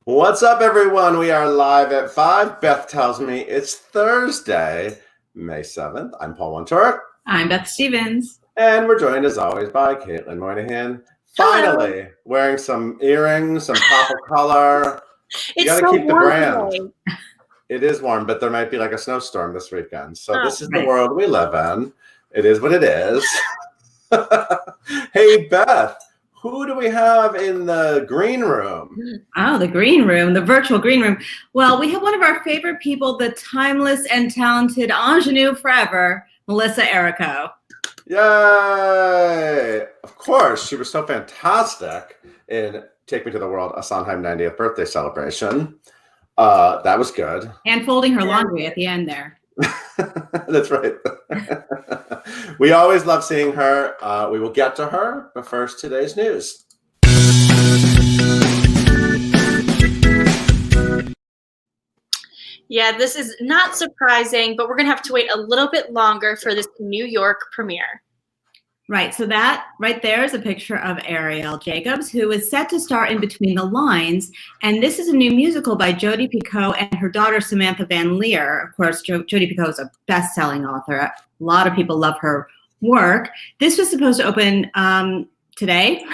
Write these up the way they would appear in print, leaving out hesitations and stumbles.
What's up, everyone? We are live at 5. Beth tells me it's Thursday, May 7th. I'm Paul Wontorek. I'm Beth Stevens. And we're joined, as always, by Caitlin Moynihan. Hello. Finally, wearing some earrings, some pop of color. You got to so keep the brand. today. It is warm, but there might be like a snowstorm this weekend. So this is right. the world we live in. It is what it is. Hey, Beth. Who do we have in the green room? Oh, the green room, the virtual green room. Well, we have one of our favorite people, the timeless and talented ingenue forever, Melissa Errico. Yay! Of course, she was so fantastic in Take Me to the World, a Sondheim 90th birthday celebration. That was good. And folding her laundry at the end there. That's right. We always love seeing her. We will get to her, but first, today's news. Yeah, this is not surprising, but we're going to have to wait a little bit longer for this New York premiere. Right, so that right there is a picture of Ariel Jacobs, who is set to star in Between the Lines. And this is a new musical by Jodi Picoult and her daughter, Samantha Van Leer. Of course, Jodi Picoult is a best-selling author. A lot of people love her work. This was supposed to open today,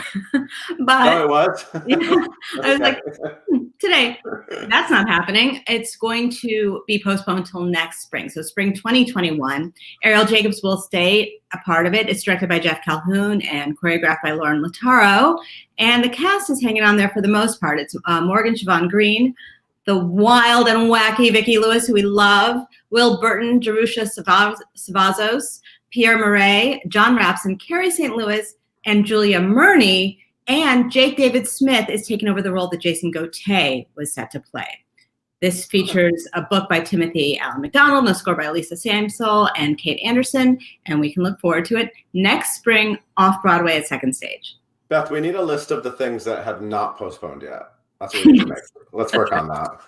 but Oh, it was? yeah, I was like, today, that's not happening. It's going to be postponed until next spring. So spring 2021. Ariel Jacobs will stay a part of it. It's directed by Jeff Calhoun and choreographed by Lauren Lataro. And the cast is hanging on there for the most part. It's Morgan Siobhan Green, the wild and wacky Vicki Lewis, who we love, Will Burton, Jerusha Savazos, Pierre Murray, John Rapson, Carrie St. Louis, and Julia Murney, and Jake David Smith is taking over the role that Jason Gauthier was set to play. This features a book by Timothy Allen McDonald, and a score by Lisa Samsel and Kate Anderson, and we can look forward to it next spring off-Broadway at Second Stage. Beth, we need a list of the things that have not postponed yet. That's what we need to make. Let's work on that.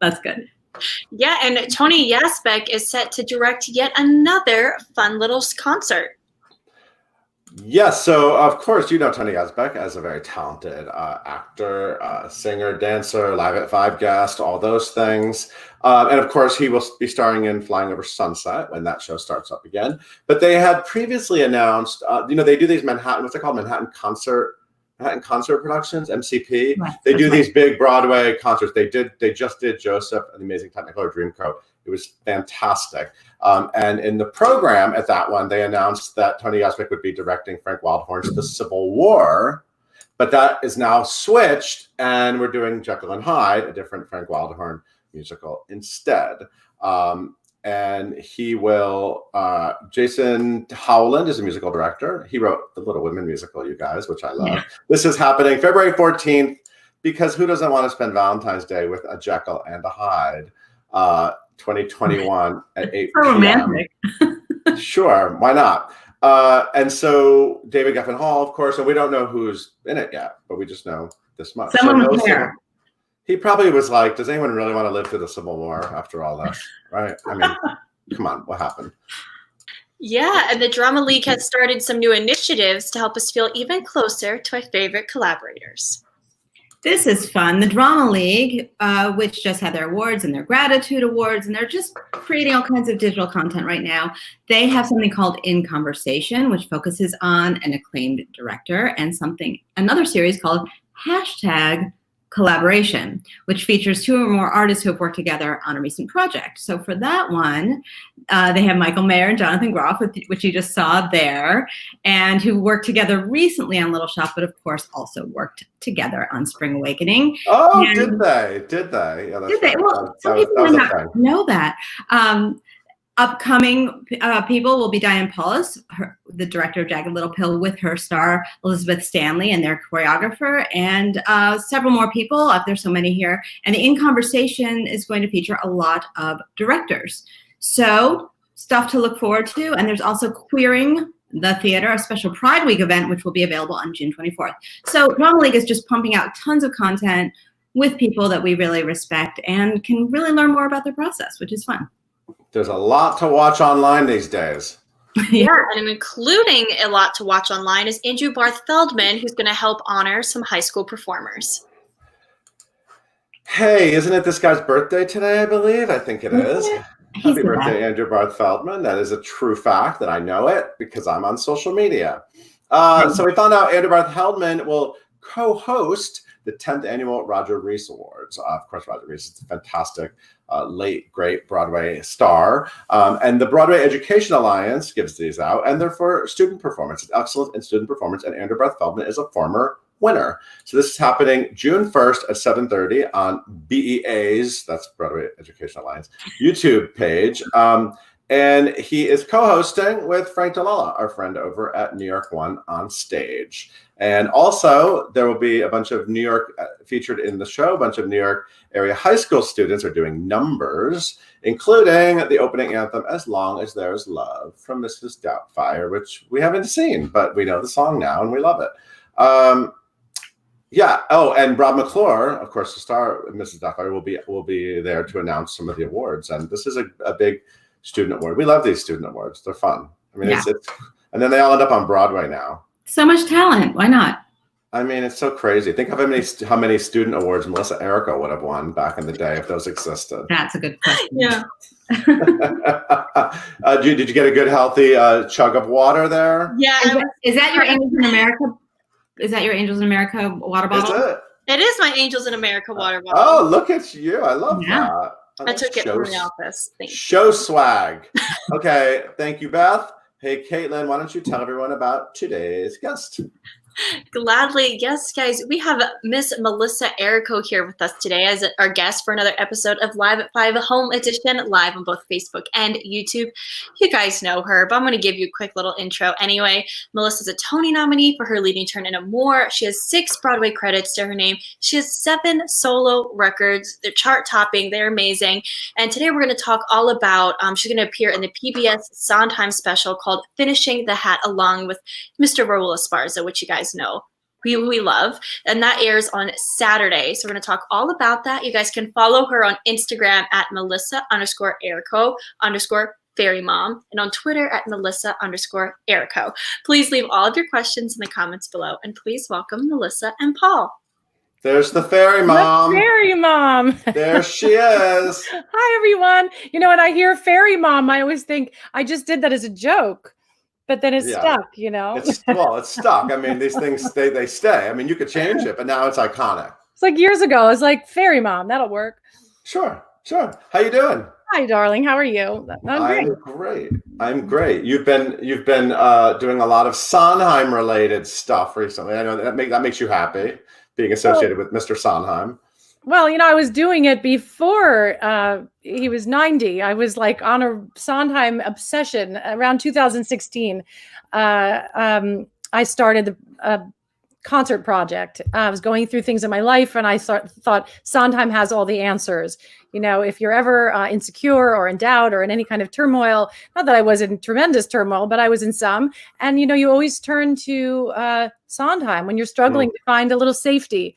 That's good. Yeah, and Tony Yazbek is set to direct yet another fun little concert. Yes, so of course you know Tony Yazbek as a very talented actor, singer, dancer, Live at 5 guest, all those things. And of course he will be starring in Flying Over Sunset when that show starts up again. But they had previously announced, they do these what's it called, Manhattan Concert Productions, MCP. Right. They do these big Broadway concerts. They just did Joseph and the Amazing Technicolor Dreamcoat. It was fantastic. And in the program at that one, they announced that Tony Yazbek would be directing Frank Wildhorn's The Civil War, but that is now switched, and we're doing Jekyll and Hyde, a different Frank Wildhorn musical instead. And he will, Jason Howland is a musical director. He wrote the Little Women musical, you guys, which I love. Yeah. This is happening February 14th, because who doesn't want to spend Valentine's Day with a Jekyll and a Hyde? 2021 at 8 p.m. So romantic. Sure, why not? And so David Geffen Hall, of course, and we don't know who's in it yet, but we just know this much. Someone was there. He probably was like, does anyone really want to live through the Civil War after all this? Right? I mean, come on, what happened? Yeah, and the Drama League has started some new initiatives to help us feel even closer to our favorite collaborators. This is fun. The Drama League, which just had their awards and their gratitude awards, and they're just creating all kinds of digital content right now. They have something called In Conversation, which focuses on an acclaimed director, and another series called #Collaboration, which features 2 or more artists who have worked together on a recent project. So for that one, they have Michael Mayer and Jonathan Groff, which you just saw there, and who worked together recently on Little Shop, but of course also worked together on Spring Awakening. Oh, and did they? Yeah, that's did they? Right. Well, some people might not know that. Upcoming people will be Diane Paulus, the director of Jagged Little Pill, with her star Elizabeth Stanley and their choreographer, and several more people. There's so many here. And the In Conversation is going to feature a lot of directors. So stuff to look forward to. And there's also Queering the Theater, a special Pride Week event, which will be available on June 24th. So Drama League is just pumping out tons of content with people that we really respect and can really learn more about their process, which is fun. There's a lot to watch online these days. Yeah, and including a lot to watch online is Andrew Barth Feldman, who's going to help honor some high school performers. Hey, isn't it this guy's birthday today, I believe? I think it is. He's Happy the birthday, best. Andrew Barth Feldman. That is a true fact that I know it because I'm on social media. So we found out Andrew Barth Feldman will co-host the 10th annual Roger Rees Awards. Of course, Roger Rees is a fantastic, late, great Broadway star. And the Broadway Education Alliance gives these out, and they're for student performance. It's excellent in student performance, and Andrew Barth Feldman is a former winner. So this is happening June 1st at 7:30 on BEA's, that's Broadway Education Alliance, YouTube page. And he is co-hosting with Frank DeLalla, our friend over at New York One on stage. And also there will be a bunch of New York featured in the show. A bunch of New York area high school students are doing numbers, including the opening anthem, As Long as There's Love, from Mrs. Doubtfire, which we haven't seen, but we know the song now and we love it. Yeah. Oh, and Rob McClure, of course, the star of Mrs. Doubtfire, will be there to announce some of the awards. And this is a big student award. We love these student awards. They're fun. I mean, it's and then they all end up on Broadway now. So much talent. Why not? I mean, it's so crazy. Think of how many student awards Melissa Errico would have won back in the day if those existed. That's a good question. Yeah. Did you get a good, healthy chug of water there? Yeah. Is that your Angels in America? Is that your Angels in America water bottle? Is it? It is my Angels in America water bottle. Oh, look at you. I love that. I took it from the office. Thanks. Show swag. Okay. Thank you, Beth. Hey, Caitlin, why don't you tell everyone about today's guest? Gladly. Yes, guys, we have Miss Melissa Errico here with us today as our guest for another episode of Live at 5 Home Edition, live on both Facebook and YouTube. You guys know her, but I'm going to give you a quick little intro anyway. Melissa's a Tony nominee for her leading turn in Amour. She has 6 Broadway credits to her name. She has 7 solo records. They're chart-topping. They're amazing. And today we're going to talk all about, she's going to appear in the PBS Sondheim special called Finishing the Hat, along with Mr. Raul Esparza, which you guys know we love, and that airs on Saturday. So we're going to talk all about that. You guys can follow her on Instagram at Melissa_Errico_FairyMom, and on Twitter at Melissa_Errico. Please leave all of your questions in the comments below, and please welcome Melissa and Paul. There's the fairy mom. The fairy mom. There she is. Hi, everyone. You know, when I hear fairy mom, I always think I just did that as a joke. But then it's stuck, you know? It's stuck. I mean, these things, they stay. I mean, you could change it, but now it's iconic. It's like years ago. It's like fairy mom. That'll work. Sure. How you doing? Hi, darling. How are you? I'm great. You've been doing a lot of Sondheim related stuff recently. I know that makes you happy, being associated with Mr. Sondheim. Well, you know, I was doing it before he was 90. I was like on a Sondheim obsession around 2016. I started a concert project. I was going through things in my life, and I thought Sondheim has all the answers. You know, if you're ever insecure or in doubt or in any kind of turmoil, not that I was in tremendous turmoil, but I was in some. And, you know, you always turn to Sondheim when you're struggling to find a little safety.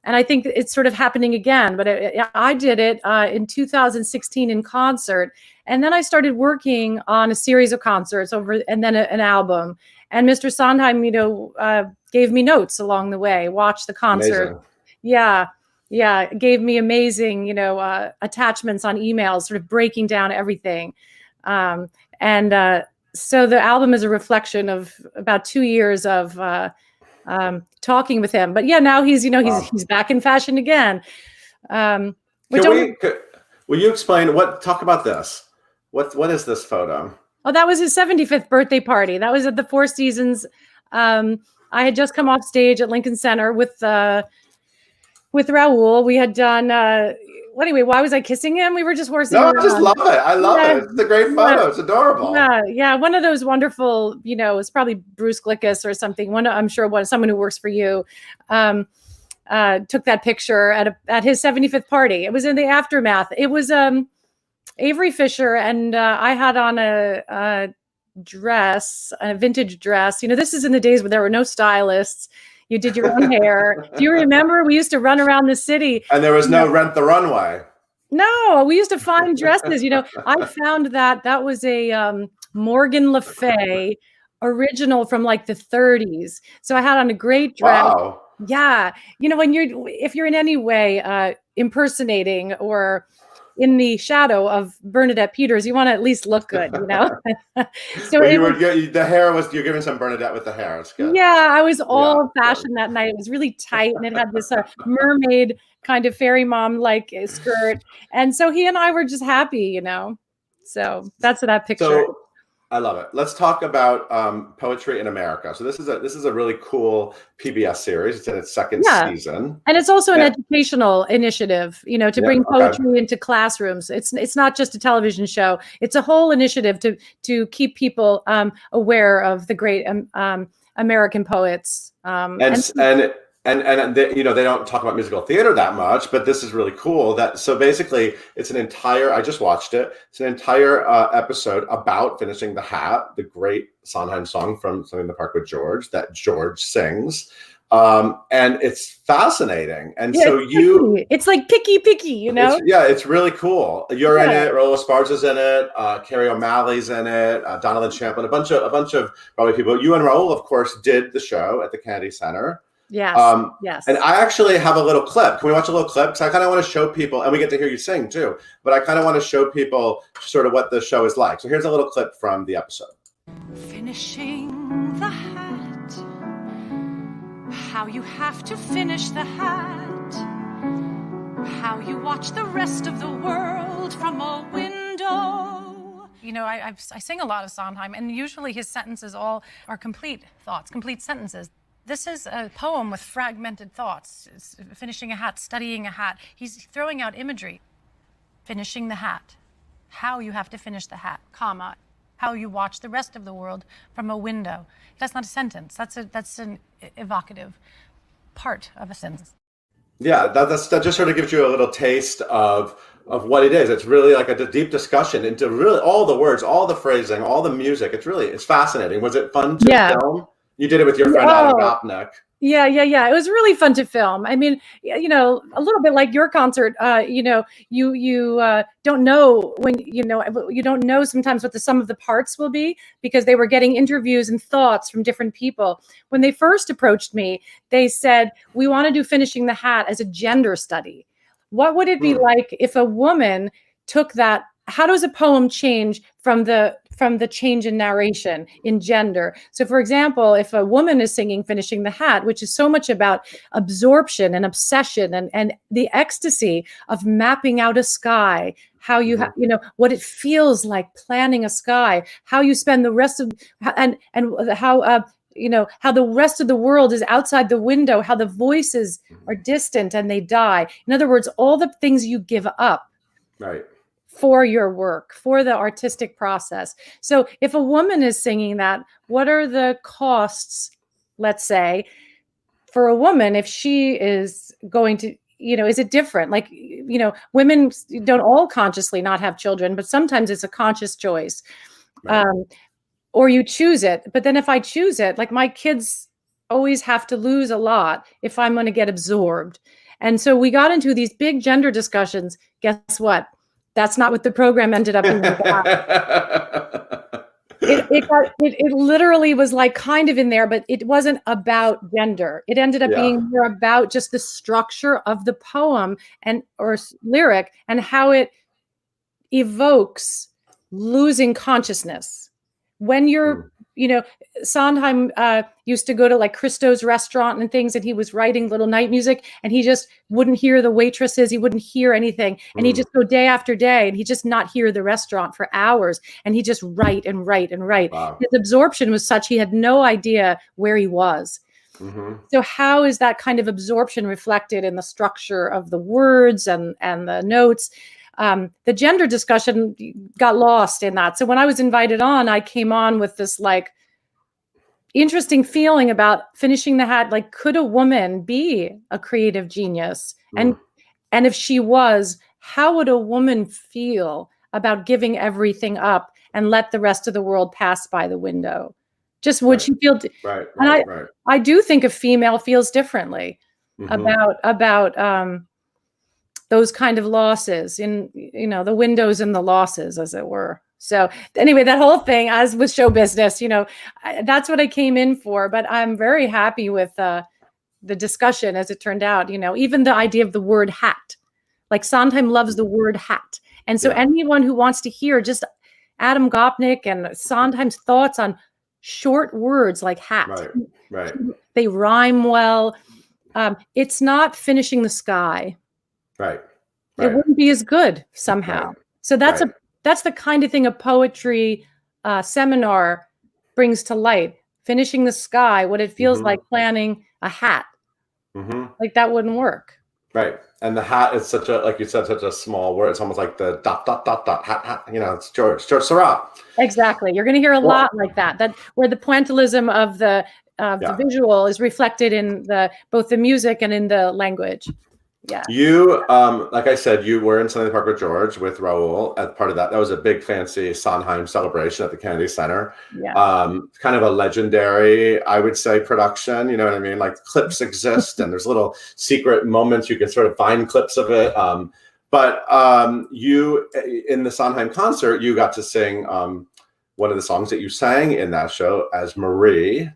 And I think it's sort of happening again, but I did it in 2016 in concert. And then I started working on a series of concerts and then an album. And Mr. Sondheim, you know, gave me notes along the way, watched the concert. Amazing. Yeah. Gave me amazing, you know, attachments on emails, sort of breaking down everything. So the album is a reflection of about 2 years of talking with him, but yeah, now he's he's back in fashion again. Will you explain talk about this? What is this photo? Oh, that was his 75th birthday party. That was at the Four Seasons. I had just come off stage at Lincoln Center with Raul. We had done anyway, why was I kissing him? We were just horsing around. I just love it. I love it. It's a great photo. It's adorable. Yeah. One of those wonderful, you know, it's probably Bruce Glickus or something. I'm sure someone who works for you took that picture at his 75th party. It was in the aftermath. It was Avery Fisher, and I had on a dress, a vintage dress. You know, this is in the days where there were no stylists. You did your own hair. Do you remember? We used to run around the city. And there was no Rent the Runway. No, we used to find dresses. You know, I found that was a Morgan Le Fay original from like the 30s. So I had on a great dress. Wow. Yeah. You know, if you're in any way impersonating or in the shadow of Bernadette Peters, you want to at least look good, you know? So Well, you're giving some Bernadette with the hair. It's good. Yeah, I was all fashioned that night. It was really tight and it had this mermaid kind of fairy mom like skirt. And so he and I were just happy, you know? So that's that picture. So I love it. Let's talk about Poetry in America. So this is a really cool PBS series. It's in its second season, and it's also an educational initiative. You know, to bring poetry into classrooms. It's not just a television show. It's a whole initiative to keep people aware of the great American poets. And they, you know, they don't talk about musical theater that much, but this is really cool. So basically, it's an entire. I just watched it. It's an entire episode about finishing the hat, the great Sondheim song from Something in the Park with George that George sings, and it's fascinating. And so it's like picky, you know. It's really cool. You're in it. Raul Esparza's in it. Carrie O'Malley's in it. Donovan Champlin, a bunch of Broadway people. You and Raul, of course, did the show at the Kennedy Center. Yes. Yes. And I actually have a little clip. Can we watch a little clip? Because I kind of want to show people, and we get to hear you sing too, but I kind of want to show people sort of what the show is like. So here's a little clip from the episode. Finishing the hat. How you have to finish the hat. How you watch the rest of the world from a window. You know, I sing a lot of Sondheim, and usually his sentences all are complete thoughts, complete sentences. This is a poem with fragmented thoughts. It's finishing a hat, studying a hat. He's throwing out imagery. Finishing the hat. How you have to finish the hat, comma. How you watch the rest of the world from a window. That's not a sentence. That's an evocative part of a sentence. Yeah, that just sort of gives you a little taste of what it is. It's really like a deep discussion into really all the words, all the phrasing, all the music. It's fascinating. Was it fun to film? You did it with your friend Adam Gopnik. Yeah. It was really fun to film. I mean, you know, a little bit like your concert. You know, you don't know when you don't know sometimes what the sum of the parts will be, because they were getting interviews and thoughts from different people. When they first approached me, they said, "We want to do Finishing the Hat as a gender study. What would it be like if a woman took that? How does a poem change from the change in narration in gender?" So for example, if a woman is singing Finishing the Hat, which is so much about absorption and obsession and the ecstasy of mapping out a sky, how you you know what it feels like planning a sky, how you spend the rest of and how you know how the rest of the world is outside the window, how the voices are distant and they die. In other words, all the things you give up. Right. For your work, for the artistic process. So if a woman is singing that, what are the costs, let's say, for a woman if she is going to, you know, is it different? Like, you know, women don't all consciously not have children, but sometimes it's a conscious choice. Right. Or you choose it. But then if I choose it, like my kids always have to lose a lot if I'm going to get absorbed. And so we got into these big gender discussions. Guess what? That's not what the program ended up being about. It literally was like kind of in there, but it wasn't about gender. It ended up being more about just the structure of the poem or lyric and how it evokes losing consciousness. When you're, you know, Sondheim used to go to like Christo's restaurant and things, and he was writing little night music, and he just wouldn't hear the waitresses. He wouldn't hear anything. And he'd just go day after day, and he'd just not hear the restaurant for hours. And he'd just write and write and write. Wow. His absorption was such, he had no idea where he was. So how is that kind of absorption reflected in the structure of the words and the notes? The gender discussion got lost in that. So when I was invited on, I came on with this like interesting feeling about Finishing the Hat. Like, could a woman be a creative genius? And if she was, how would a woman feel about giving everything up and let the rest of the world pass by the window? Just would she feel? Right. I do think a female feels differently about those kind of losses in, you know, the windows and the losses, as it were. So anyway, that whole thing, as with show business, you know, that's what I came in for. But I'm very happy with the discussion as it turned out. You know, even the idea of the word hat Like Sondheim loves the word hat. And so Yeah. anyone who wants to hear just Adam Gopnik and Sondheim's thoughts on short words like hat, Right. they rhyme well. It's not finishing the sky. Right. It wouldn't be as good somehow. Right. So that's the kind of thing a poetry seminar brings to light. Finishing the sky, what it feels like planning a hat. Like that wouldn't work. Right. And the hat is such a, like you said, such a small word. It's almost like the ... hat. It's George Seurat. Exactly. You're going to hear a lot like that where the pointillism of the visual is reflected in both the music and in the language. Yeah. You, like I said, you were in Sunday in the Park with George with Raoul as part of that. That was a big fancy Sondheim celebration at the Kennedy Center. Yeah. Kind of a legendary, I would say, production. You know what I mean? Like clips exist and there's little secret moments. You can sort of find clips of it. But you, in the Sondheim concert, you got to sing one of the songs that you sang in that show as Marie.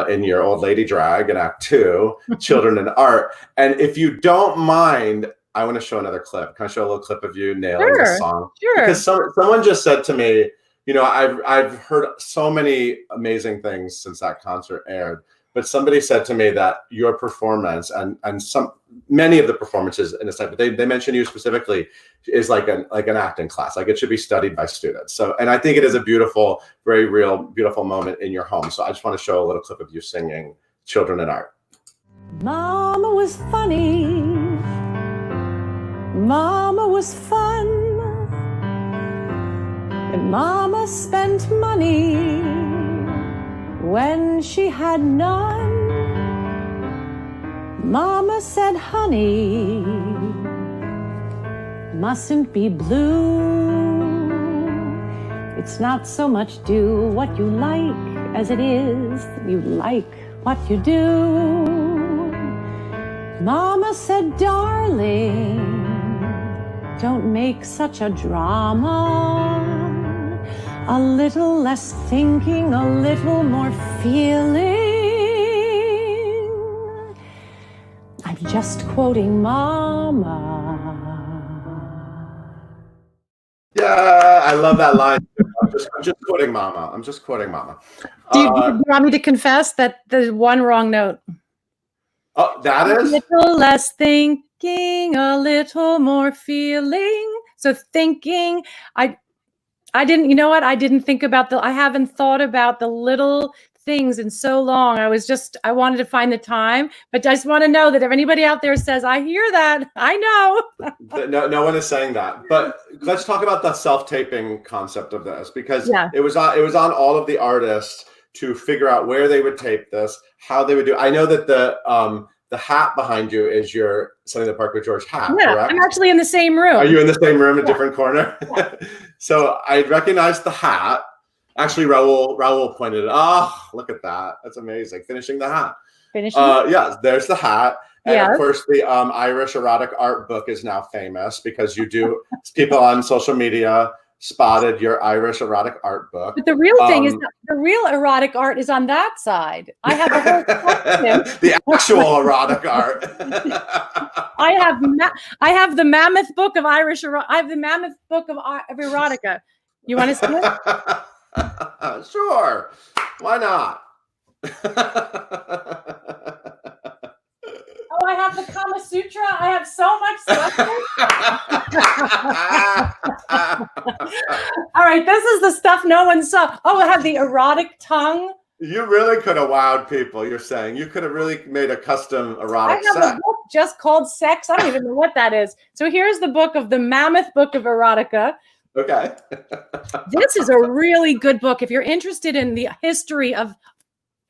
In your old lady drag in Act 2, Children and Art. And if you don't mind, I want to show another clip. Can I show a little clip of you nailing the song? Sure. Because someone just said to me, I've heard so many amazing things since that concert aired, but somebody said to me that your performance and many of the performances in this type, but they mention you specifically, is like an acting class. Like it should be studied by students. So, and I think it is a beautiful, very real, beautiful moment in your home. So I just want to show a little clip of you singing Children and Art. Mama was funny. Mama was fun. And Mama spent money when she had none. Mama said, honey, mustn't be blue. It's not so much do what you like as it is you like what you do. Mama said, darling, don't make such a drama. A little less thinking, a little more feeling. I'm just quoting Mama. Yeah, I love that line. I'm just quoting Mama. I'm just quoting Mama. Do you want me to confess that there's one wrong note? Oh, that is? A little less thinking, a little more feeling. So thinking, I didn't, you know what? I didn't think about I haven't thought about the little things in so long. I wanted to find the time, but I just want to know that if anybody out there says, I hear that, I know. No one is saying that, but let's talk about the self-taping concept of this, because it was on all of the artists to figure out where they would tape this, how they would do. I know that the hat behind you is your Sunday in the Park with George hat, correct? I'm actually in the same room. Are you in the same room, a different corner? Yeah. So I recognized the hat. Actually, Raoul pointed it. Oh, look at that. That's amazing. Finishing the hat. Yeah, there's the hat. And of course, the Irish erotic art book is now famous because people on social media spotted your Irish erotic art book. But the real thing is the real erotic art is on that side. I have a whole collection. The actual erotic art. I have the Mammoth Book of Irish. I have the Mammoth Book of erotica. You want to see it? Sure. Why not? Oh, I have the Kama Sutra. I have so much stuff. All right, this is the stuff no one saw. Oh, I have the erotic tongue. You really could have wowed people, you're saying. You could have really made a custom erotic set. I have a book just called Sex. I don't even know what that is. So here's the book of the Mammoth Book of Erotica. Okay. This is a really good book. If you're interested in the history of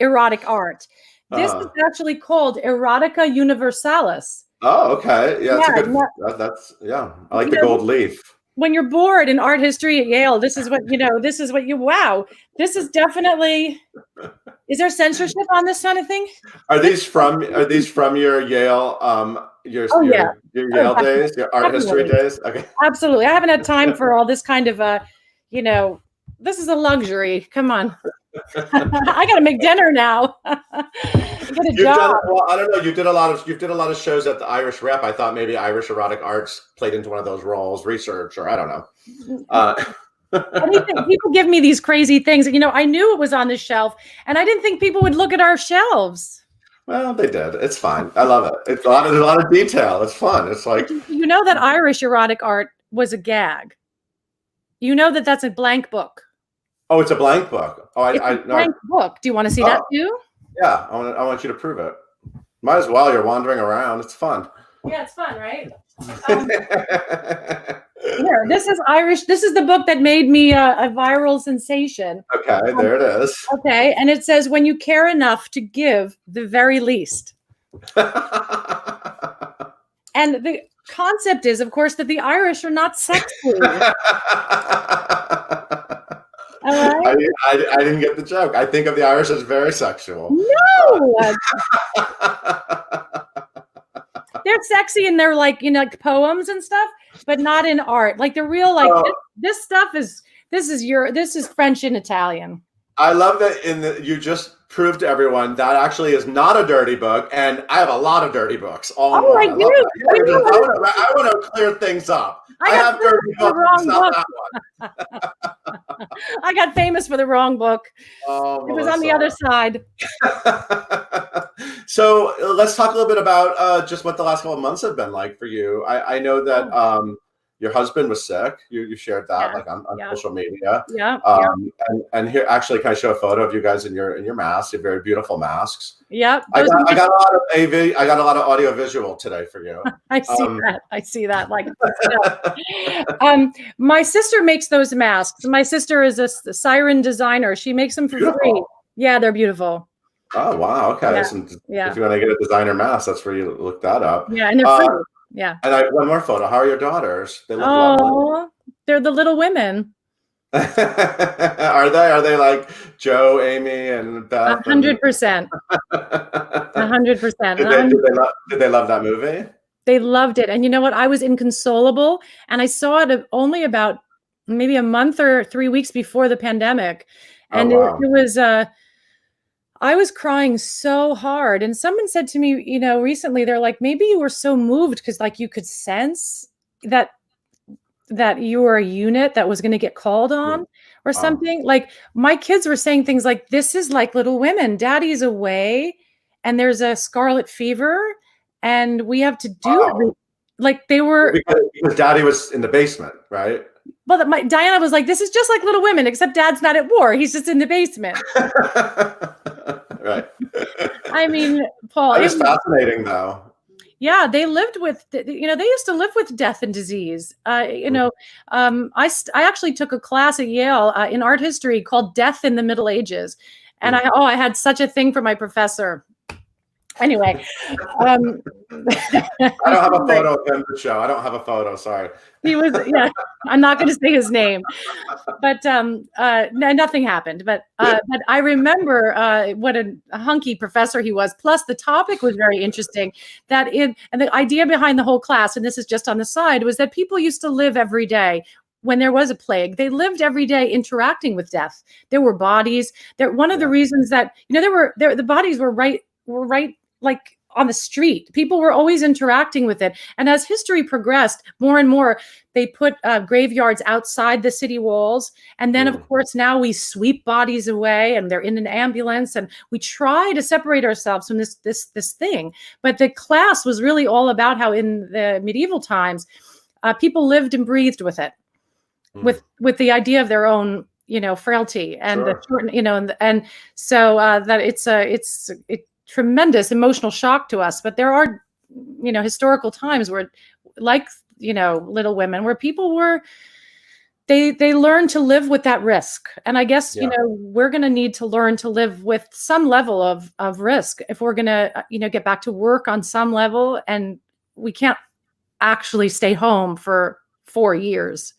erotic art, this is actually called Erotica Universalis. Oh, okay. Yeah, that's good. I like the gold leaf. When you're bored in art history at Yale, this is what wow. This is definitely, is there censorship on this kind of thing? Are these from your Yale your Yale days, your art history days? Okay. Absolutely. I haven't had time for all this kind of this is a luxury. Come on. I got to make dinner now. I got a job. Well, I don't know. You did a lot of shows at the Irish Rep. I thought maybe Irish erotic arts played into one of those roles, research, or I don't know. People give me these crazy things. I knew it was on the shelf, and I didn't think people would look at our shelves. Well, they did. It's fine. I love it. There's a lot of detail. It's fun. It's like that Irish erotic art was a gag. That's a blank book. Oh, it's a blank book. Oh, it's a blank book. Do you want to see that too? Yeah, I want you to prove it. Might as well. You're wandering around. It's fun. Yeah, it's fun, right? Here, this is Irish. This is the book that made me a viral sensation. Okay, there it is. Okay, and it says, "When you care enough to give the very least." And the concept is, of course, that the Irish are not sexy. All right? I didn't get the joke. I think of the Irish as very sexual. No. They're sexy and they're like poems and stuff, but not in art. Like they're real. Like this stuff is this is French and Italian. I love that you just proved to everyone that actually is not a dirty book, and I have a lot of dirty books. All in one. I want to clear things up. I have dirty books. Not that one. I got famous for the wrong book. Oh, it was on the other side. So let's talk a little bit about just what the last couple of months have been like for you. I know that your husband was sick. You shared that on social media. Yeah. And here, actually, can I show a photo of you guys in your masks? Your very beautiful masks. Yep. I got a lot of AV. I got a lot of audio visual today for you. I see that. Like, my sister makes those masks. My sister is a siren designer. She makes them for free. Yeah, they're beautiful. Oh wow. Okay. Yeah. So if you want to get a designer mask, that's where you look that up. Yeah, and they're free. Yeah. And one more photo. How are your daughters? They look lovely. They're the little women. Are they like Joe, Amy, and Beth? 100%. 100%. Did they love that movie? They loved it. And you know what? I was inconsolable, and I saw it only about maybe a month or 3 weeks before the pandemic, and it was. I was crying so hard. And someone said to me, recently, they're like, maybe you were so moved because like you could sense that you were a unit that was going to get called on or something. Like my kids were saying things like, this is like Little Women. Daddy's away and there's a scarlet fever and we have to do it. Like they were. Because Daddy was in the basement, right? Well, Diana was like, this is just like Little Women, except Dad's not at war. He's just in the basement. Right. I mean, Paul. It was fascinating, though. Yeah, they lived with, they used to live with death and disease. I actually took a class at Yale in art history called Death in the Middle Ages. And I had such a thing for my professor. Anyway, I don't have a photo of him to show. I don't have a photo. Sorry. He was, I'm not going to say his name, but nothing happened. But I remember what a hunky professor he was. Plus, the topic was very interesting. And the idea behind the whole class, and this is just on the side, was that people used to live every day. When there was a plague, they lived every day interacting with death. There were bodies. One of the reasons that the bodies were right like on the street. People were always interacting with it. And as history progressed, more and more, they put graveyards outside the city walls. And then, of course, now we sweep bodies away and they're in an ambulance. And we try to separate ourselves from this thing. But the class was really all about how in the medieval times, people lived and breathed with it, with the idea of their own, frailty and and so that it's tremendous emotional shock to us. But there are, historical times where, like, Little Women, where people were, they learned to live with that risk. And I guess, we're going to need to learn to live with some level of risk if we're going to, get back to work on some level. And we can't actually stay home for 4 years.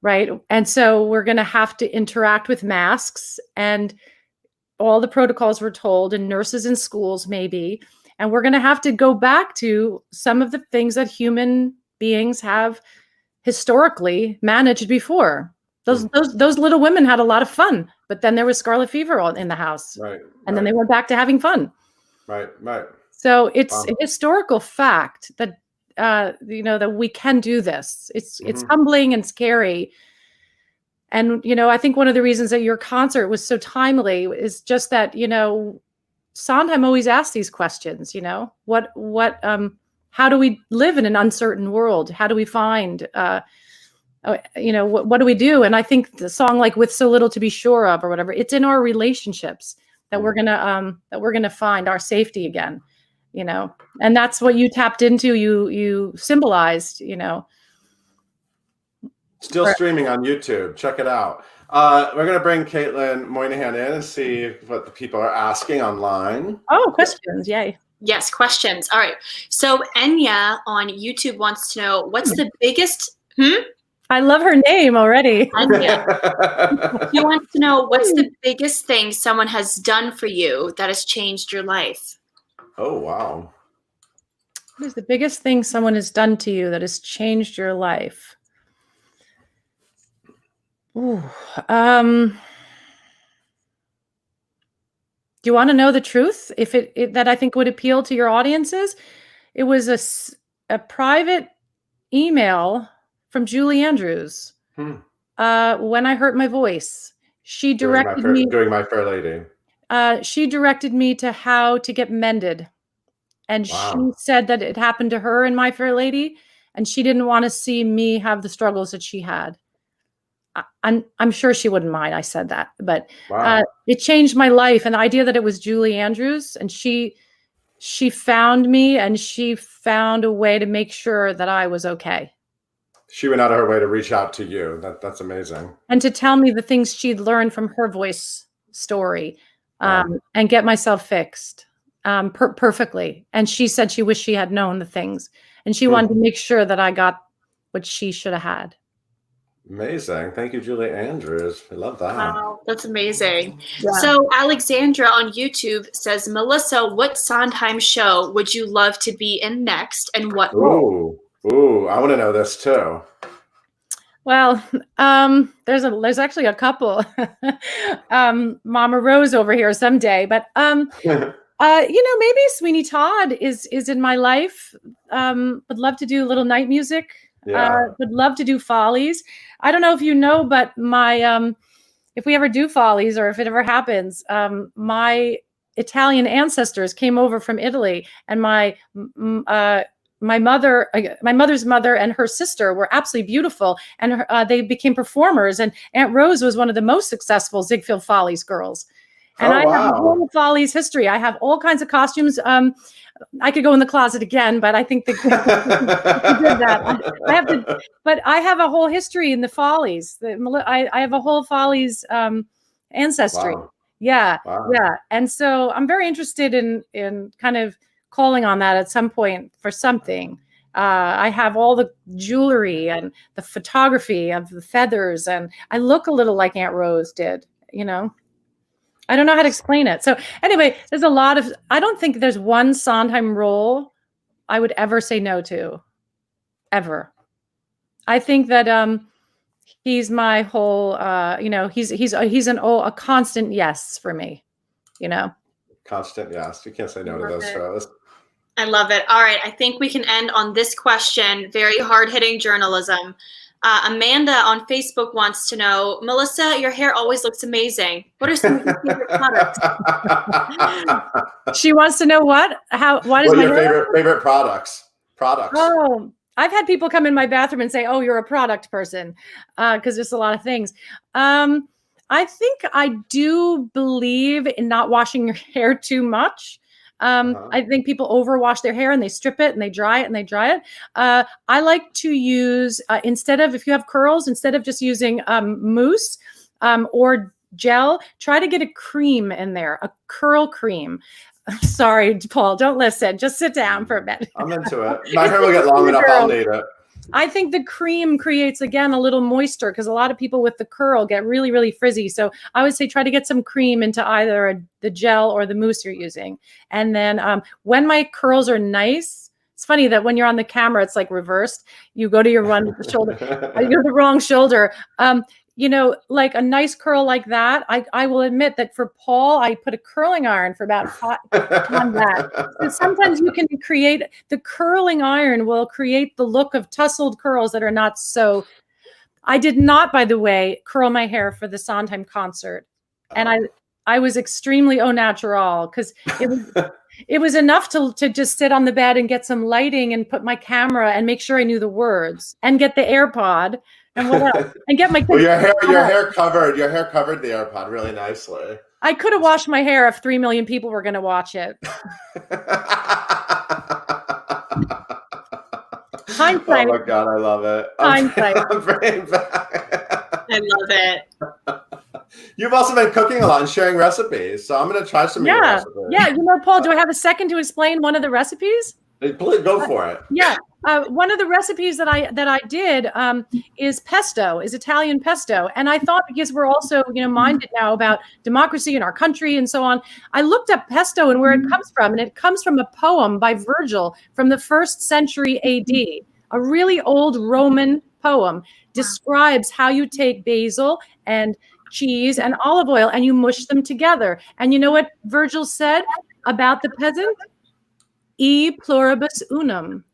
Right. And so we're going to have to interact with masks and all the protocols we're told, and nurses in schools maybe, and we're going to have to go back to some of the things that human beings have historically managed before. Those little women had a lot of fun, but then there was scarlet fever in the house, Right. and then they went back to having fun. Right. So it's a historical fact that that we can do this. It's humbling and scary. And I think one of the reasons that your concert was so timely is just that Sondheim always asks these questions. How do we live in an uncertain world? How do we find what do we do? And I think the song like With So Little to Be Sure Of or whatever, it's in our relationships that we're gonna find our safety again, and that's what you tapped into, you symbolized, Still streaming on YouTube. Check it out. We're gonna bring Caitlin Moynihan in and see what the people are asking online. Oh, questions, yay. Yes, questions. All right. So Enya on YouTube wants to know what's the biggest I love her name already. She wants to know what's the biggest thing someone has done for you that has changed your life? Oh, wow. What is the biggest thing someone has done to you that has changed your life? Ooh, do you want to know the truth? If that I think would appeal to your audiences, it was a private email from Julie Andrews. When I hurt my voice, she directed me during My Fair Lady. She directed me to how to get mended, and she said that it happened to her in My Fair Lady, and she didn't want to see me have the struggles that she had. I'm sure she wouldn't mind I said that, but it changed my life. And the idea that it was Julie Andrews, and she found me, and she found a way to make sure that I was okay. She went out of her way to reach out to you. That's amazing. And to tell me the things she'd learned from her voice story, and get myself fixed perfectly. And she said she wished she had known the things, and she wanted to make sure that I got what she should have had. Amazing. Thank you, Julie Andrews. I love that. Wow, that's amazing. Yeah. So Alexandra on YouTube says, Melissa, what Sondheim show would you love to be in next, and what role? Ooh, I want to know this too. Well, there's actually a couple. Mama Rose over here someday, but maybe Sweeney Todd is in my life. Would love to do a little night music. Would love to do Follies. I don't know if you know, but my if we ever do Follies, or if it ever happens, my Italian ancestors came over from Italy, and my mother's mother and her sister were absolutely beautiful, and they became performers. And Aunt Rose was one of the most successful Ziegfeld Follies girls. And I have a whole Follies history. I have all kinds of costumes. I could go in the closet again, but I think did that. But I have a whole history in the Follies. I have a whole Follies ancestry. Wow. Yeah. And so I'm very interested in kind of calling on that at some point for something. I have all the jewelry and the photography of the feathers, and I look a little like Aunt Rose did, I don't know how to explain it. So anyway, there's a lot of, I don't think there's one Sondheim role I would ever say no to, ever. I think that he's my whole, he's a constant yes for me, Constant yes. You can't say no to those shows. I love it. All right. I think we can end on this question. Very hard-hitting journalism. Amanda on Facebook wants to know, Melissa, your hair always looks amazing. What are some of your favorite products? She wants to know what is my favorite products? Oh, I've had people come in my bathroom and say, oh, you're a product person, because there's a lot of things. I think I do believe in not washing your hair too much. I think people overwash their hair, and they strip it and they dry it and they dry it. I like to use, if you have curls, instead of just using mousse or gel, try to get a cream in there, a curl cream. Sorry, Paul, don't listen. Just sit down for a minute. I'm into it. My hair will get long enough. I'll need it. I think the cream creates, again, a little moisture, because a lot of people with the curl get really, really frizzy. So I would say try to get some cream into either the gel or the mousse you're using. And then when my curls are nice, it's funny that when you're on the camera, it's like reversed. You go to your one shoulder, you go to the wrong shoulder. you know, like a nice curl like that, I will admit that for Paul, I put a curling iron for about 5 on that. So sometimes you can create, the curling iron will create the look of tousled curls that are not so. I did not, by the way, curl my hair for the Sondheim concert. And I was extremely au natural because it was enough to just sit on the bed and get some lighting and put my camera and make sure I knew the words and get the AirPod and what else? And get my well, your hair covered the AirPod really nicely. I could have washed my hair if 3 million people were going to watch it. Hindsight. Oh my God, I love it. Hindsight. I'm bringing back. I love it. You've also been cooking a lot and sharing recipes, so I'm going to try some of your recipes. Yeah, you know, Paul, do I have a second to explain one of the recipes? Please go for it. Yeah, one of the recipes that I did is pesto, is Italian pesto, and I thought because we're also minded now about democracy in our country and so on, I looked up pesto and where it comes from, and it comes from a poem by Virgil from the 1st century A.D. A really old Roman poem describes how you take basil and cheese and olive oil and you mush them together. And you know what Virgil said about the peasant? E pluribus unum.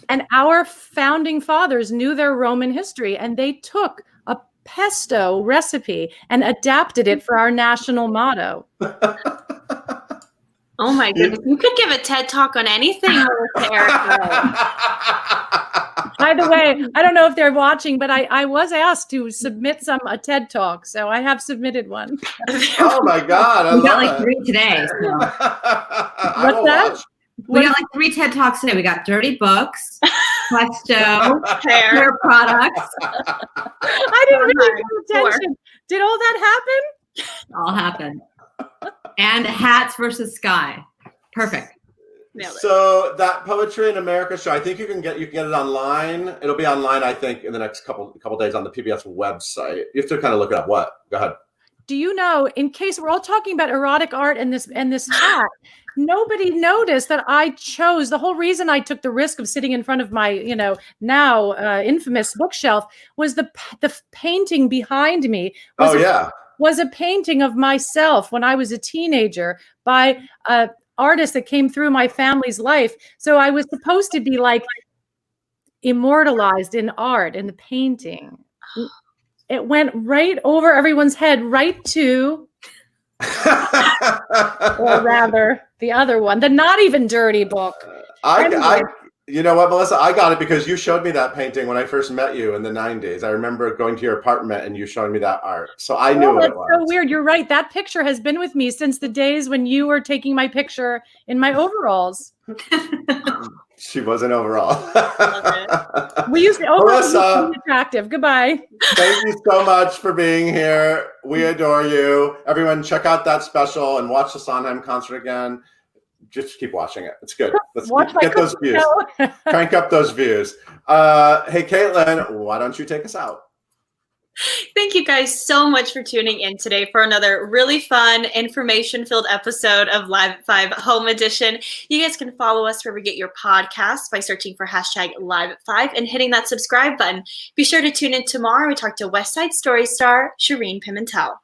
And our founding fathers knew their Roman history, and they took a pesto recipe and adapted it for our national motto. Oh my goodness. You could give a TED Talk on anything, Melissa Errico. By the way, I don't know if they're watching, but I was asked to submit a TED Talk, so I have submitted one. Oh my God, we got like 3 today. So. What's that? We got like 3 TED Talks today. We got dirty books, pesto, hair products. I didn't really pay attention. Did all that happen? All happened. And hats versus sky. Perfect. So that Poetry in America show, I think you can get it online. It'll be online, I think, in the next couple days on the PBS website. You have to kind of look it up. What? Go ahead. Do you know, in case we're all talking about erotic art and this hat, nobody noticed that I chose, the whole reason I took the risk of sitting in front of my, now infamous bookshelf was the painting behind me. Was a painting of myself when I was a teenager by a artist that came through my family's life. So I was supposed to be like immortalized in art, in the painting. It went right over everyone's head, right to, or rather, the other one, the not even dirty book. You know what, Melissa? I got it because you showed me that painting when I first met you in the 90s. I remember going to your apartment and you showing me that art. So I knew what it was. That's so weird. You're right. That picture has been with me since the days when you were taking my picture in my overalls. She was in overall. We used to overalls be attractive. Goodbye. Thank you so much for being here. We adore you. Everyone, check out that special and watch the Sondheim concert again. Just keep watching it. It's good. Let's get those views. Crank up those views. Hey, Caitlin, why don't you take us out? Thank you guys so much for tuning in today for another really fun, information-filled episode of Live at 5 Home Edition. You guys can follow us wherever you get your podcasts by searching for hashtag Live at 5 and hitting that subscribe button. Be sure to tune in tomorrow. We talk to West Side Story star Shireen Pimentel.